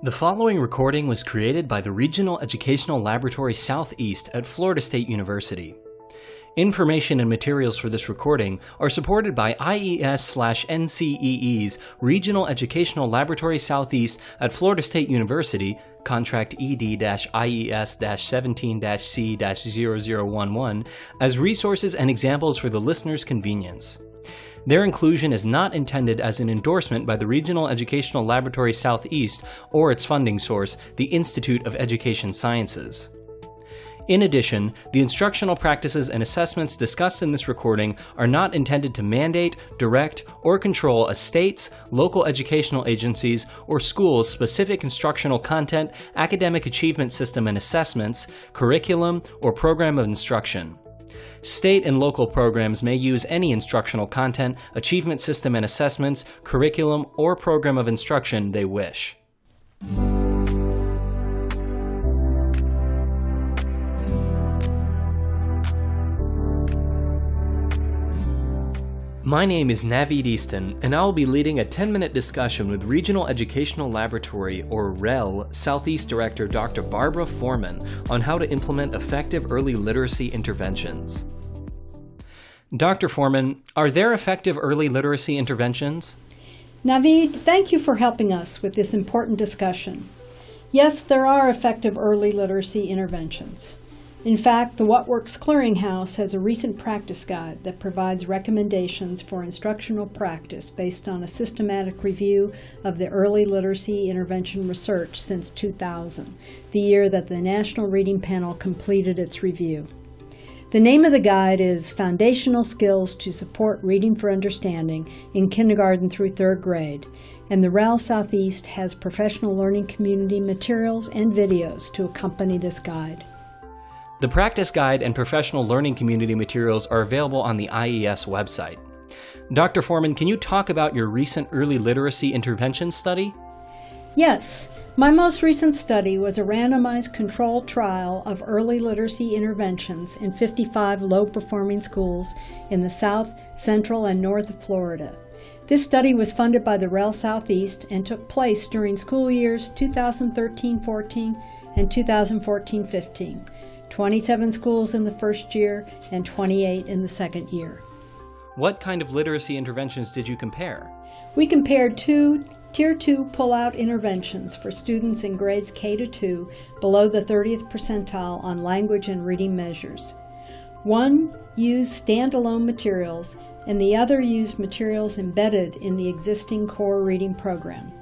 The following recording was created by the Regional Educational Laboratory Southeast at Florida State University. Information and materials for this recording are supported by IES/NCEE's Regional Educational Laboratory Southeast at Florida State University, contract ED-IES-17-C-0011, as resources and examples for the listener's convenience. Their inclusion is not intended as an endorsement by the Regional Educational Laboratory Southeast or its funding source, the Institute of Education Sciences. In addition, the instructional practices and assessments discussed in this recording are not intended to mandate, direct, or control a state's, local educational agencies, or schools' specific instructional content, academic achievement system and assessments, curriculum, or program of instruction. State and local programs may use any instructional content, achievement system and assessments, curriculum, or program of instruction they wish. My name is Naveed Easton, and I will be leading a 10-minute discussion with Regional Educational Laboratory, or REL, Southeast Director Dr. Barbara Foorman on how to implement effective early literacy interventions. Dr. Foorman, are there effective early literacy interventions? Naveed, thank you for helping us with this important discussion. Yes, there are effective early literacy interventions. In fact, the What Works Clearinghouse has a recent practice guide that provides recommendations for instructional practice based on a systematic review of the early literacy intervention research since 2000, the year that the National Reading Panel completed its review. The name of the guide is Foundational Skills to Support Reading for Understanding in Kindergarten through 3rd Grade, and the REL Southeast has professional learning community materials and videos to accompany this guide. The practice guide and professional learning community materials are available on the IES website. Dr. Foorman, can you talk about your recent early literacy intervention study? Yes, my most recent study was a randomized controlled trial of early literacy interventions in 55 low-performing schools in the South, Central, and North of Florida. This study was funded by the REL Southeast and took place during school years 2013-14 and 2014-15. 27 schools in the first year and 28 in the second year. What kind of literacy interventions did you compare? We compared two Tier 2 pull-out interventions for students in grades K to 2 below the 30th percentile on language and reading measures. One used standalone materials and the other used materials embedded in the existing core reading program.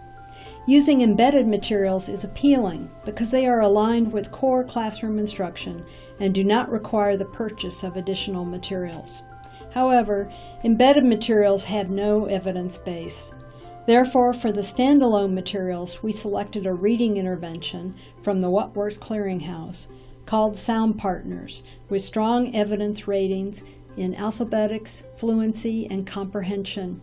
Using embedded materials is appealing because they are aligned with core classroom instruction and do not require the purchase of additional materials. However, embedded materials had no evidence base. Therefore, for the standalone materials, we selected a reading intervention from the What Works Clearinghouse called Sound Partners, with strong evidence ratings in alphabetics, fluency, and comprehension.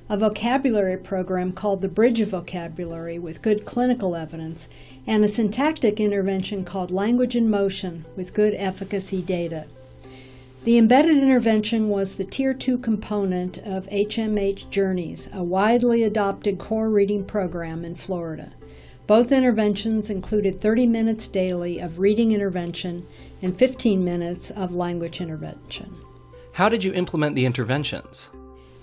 A vocabulary program called the Bridge of Vocabulary with good clinical evidence, and a syntactic intervention called Language in Motion with good efficacy data. The embedded intervention was the Tier 2 component of HMH Journeys, a widely adopted core reading program in Florida. Both interventions included 30 minutes daily of reading intervention and 15 minutes of language intervention. How did you implement the interventions?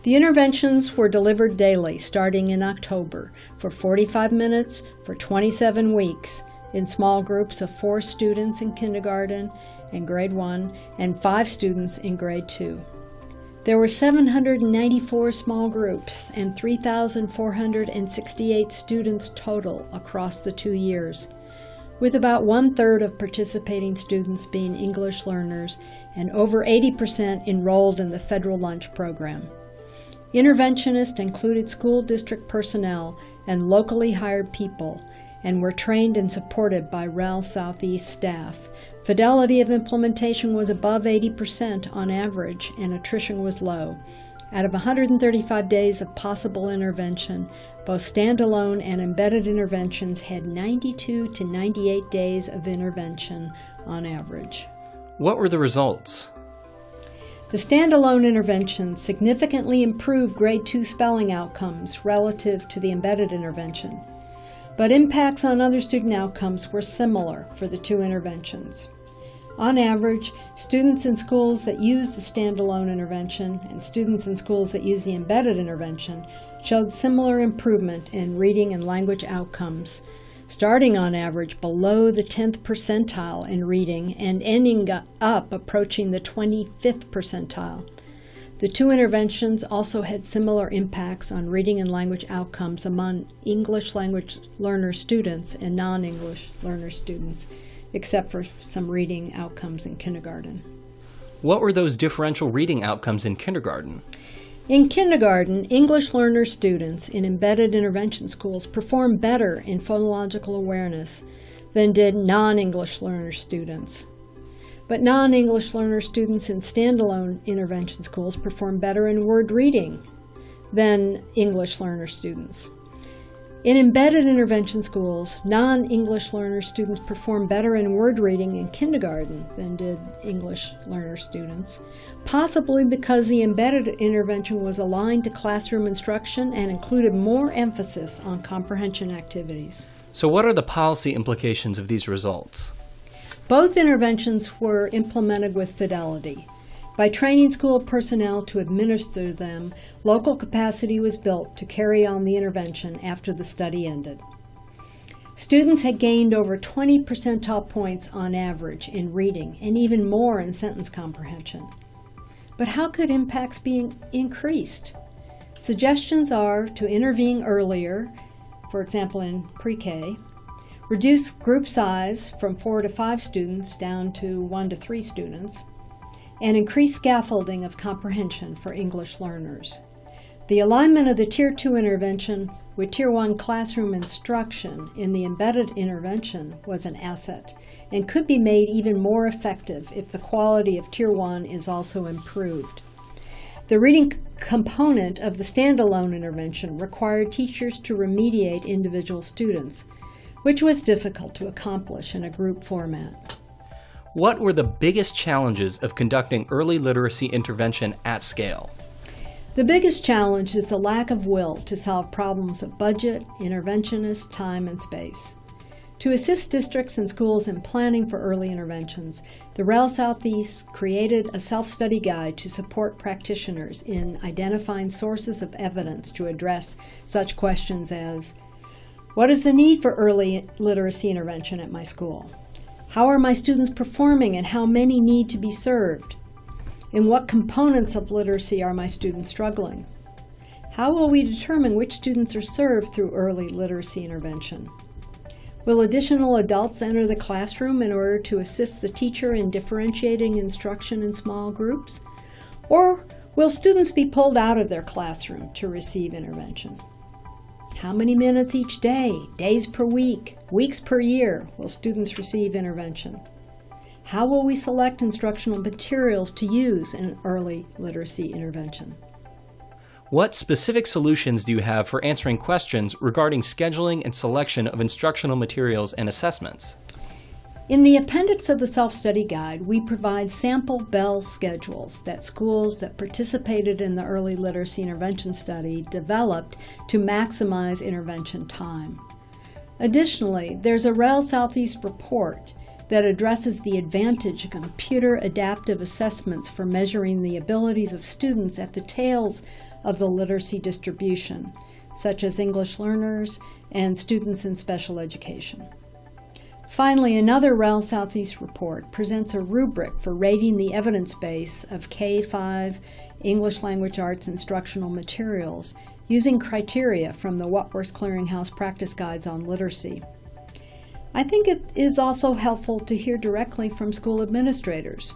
The interventions were delivered daily starting in October for 45 minutes for 27 weeks in small groups of 4 students in kindergarten and grade 1 and 5 students in grade 2. There were 794 small groups and 3,468 students total across the 2 years, with about 1/3 of participating students being English learners and over 80% enrolled in the federal lunch program. Interventionists included school district personnel and locally hired people and were trained and supported by REL Southeast staff. Fidelity of implementation was above 80% on average, and attrition was low. Out of 135 days of possible intervention, both standalone and embedded interventions had 92 to 98 days of intervention on average. What were the results? The standalone intervention significantly improved grade 2 spelling outcomes relative to the embedded intervention. but impacts on other student outcomes were similar for the two interventions. On average, students in schools that use the standalone intervention and students in schools that use the embedded intervention showed similar improvement in reading and language outcomes, starting on average below the 10th percentile in reading and ending up approaching the 25th percentile. The two interventions also had similar impacts on reading and language outcomes among English language learner students and non-English learner students, except for some reading outcomes in kindergarten. What were those differential reading outcomes in kindergarten? In kindergarten, English learner students in embedded intervention schools performed better in phonological awareness than did non-English learner students. But non-English learner students in standalone intervention schools performed better in word reading than English learner students. In embedded intervention schools, non-English learner students performed better in word reading in kindergarten than did English learner students, possibly because the embedded intervention was aligned to classroom instruction and included more emphasis on comprehension activities. So what are the policy implications of these results? Both interventions were implemented with fidelity. By training school personnel to administer them, local capacity was built to carry on the intervention after the study ended. Students had gained over 20 percentile points on average in reading and even more in sentence comprehension. But how could impacts be increased? Suggestions are to intervene earlier, for example in pre-K, reduce group size from 4 to 5 students down to 1 to 3 students, and increase scaffolding of comprehension for English learners. The alignment of the Tier 2 intervention with Tier 1 classroom instruction in the embedded intervention was an asset and could be made even more effective if the quality of Tier 1 is also improved. The reading component of the standalone intervention required teachers to remediate individual students, which was difficult to accomplish in a group format. What were the biggest challenges of conducting early literacy intervention at scale? The biggest challenge is the lack of will to solve problems of budget, interventionist, time, and space. To assist districts and schools in planning for early interventions, the REL Southeast created a self-study guide to support practitioners in identifying sources of evidence to address such questions as, what is the need for early literacy intervention at my school? How are my students performing and how many need to be served? In what components of literacy are my students struggling? How will we determine which students are served through early literacy intervention? Will additional adults enter the classroom in order to assist the teacher in differentiating instruction in small groups? Or will students be pulled out of their classroom to receive intervention? How many minutes each day, days per week, weeks per year will students receive intervention? How will we select instructional materials to use in early literacy intervention? What specific solutions do you have for answering questions regarding scheduling and selection of instructional materials and assessments? In the appendix of the self-study guide, we provide sample bell schedules that schools that participated in the early literacy intervention study developed to maximize intervention time. Additionally, there's a REL Southeast report that addresses the advantage of computer adaptive assessments for measuring the abilities of students at the tails of the literacy distribution, such as English learners and students in special education. Finally, another REL Southeast report presents a rubric for rating the evidence base of K-5 English Language Arts instructional materials using criteria from the Whatworks Clearinghouse Practice Guides on Literacy. I think it is also helpful to hear directly from school administrators.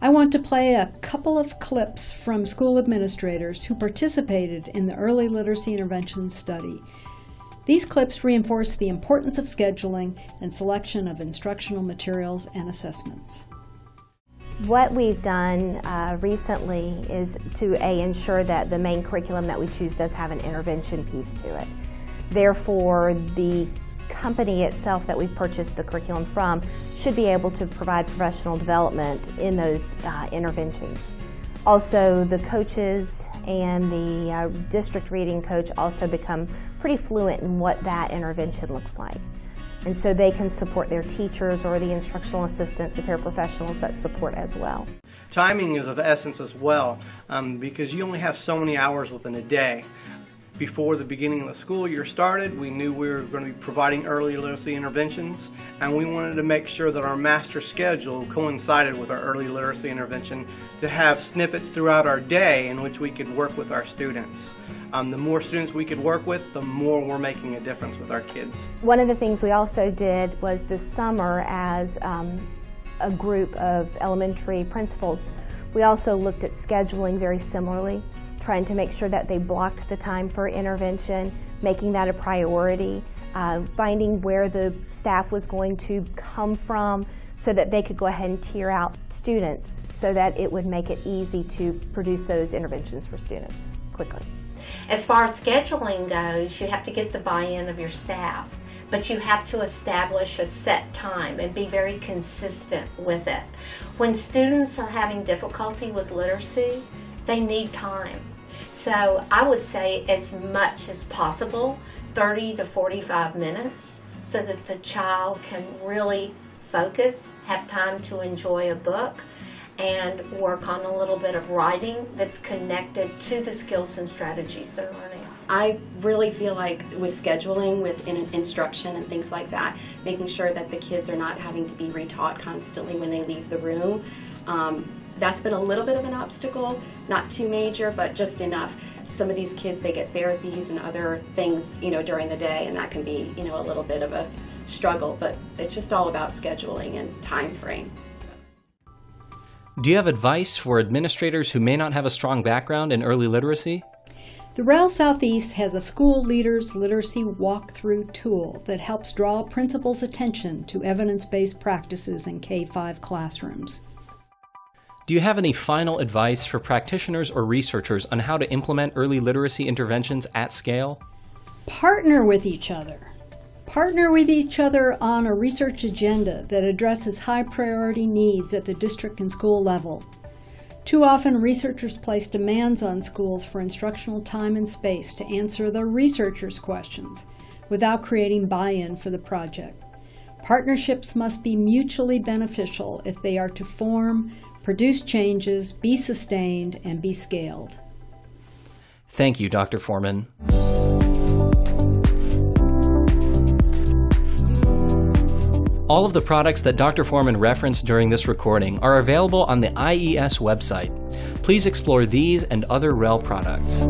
I want to play a couple of clips from school administrators who participated in the early literacy intervention study. These clips reinforce the importance of scheduling and selection of instructional materials and assessments. What we've done recently is to ensure that the main curriculum that we choose does have an intervention piece to it. Therefore, the company itself that we've purchased the curriculum from should be able to provide professional development in those interventions. Also, the coaches and the district reading coach also become pretty fluent in what that intervention looks like. And so they can support their teachers or the instructional assistants, the paraprofessionals that support as well. Timing is of essence as well, because you only have so many hours within a day. Before the beginning of the school year started, we knew we were going to be providing early literacy interventions, and we wanted to make sure that our master schedule coincided with our early literacy intervention to have snippets throughout our day in which we could work with our students. The more students we could work with, the more we're making a difference with our kids. One of the things we also did was this summer, as a group of elementary principals, we also looked at scheduling very similarly, trying to make sure that they blocked the time for intervention, making that a priority, finding where the staff was going to come from so that they could go ahead and tier out students so that it would make it easy to produce those interventions for students quickly. As far as scheduling goes, you have to get the buy-in of your staff, but you have to establish a set time and be very consistent with it. When students are having difficulty with literacy, they need time. So I would say as much as possible, 30 to 45 minutes, so that the child can really focus, have time to enjoy a book, and work on a little bit of writing that's connected to the skills and strategies they're learning. I really feel like with scheduling, with instruction and things like that, making sure that the kids are not having to be retaught constantly when they leave the room, that's been a little bit of an obstacle, not too major, but just enough. Some of these kids, they get therapies and other things, during the day, and that can be, a little bit of a struggle, but it's just all about scheduling and time frame. Do you have advice for administrators who may not have a strong background in early literacy? The REL Southeast has a school leaders literacy walkthrough tool that helps draw principals' attention to evidence-based practices in K-5 classrooms. Do you have any final advice for practitioners or researchers on how to implement early literacy interventions at scale? Partner with each other. Partner with each other on a research agenda that addresses high-priority needs at the district and school level. Too often, researchers place demands on schools for instructional time and space to answer the researchers' questions without creating buy-in for the project. Partnerships must be mutually beneficial if they are to form, produce changes, be sustained, and be scaled. Thank you, Dr. Foorman. All of the products that Dr. Foorman referenced during this recording are available on the IES website. Please explore these and other REL products.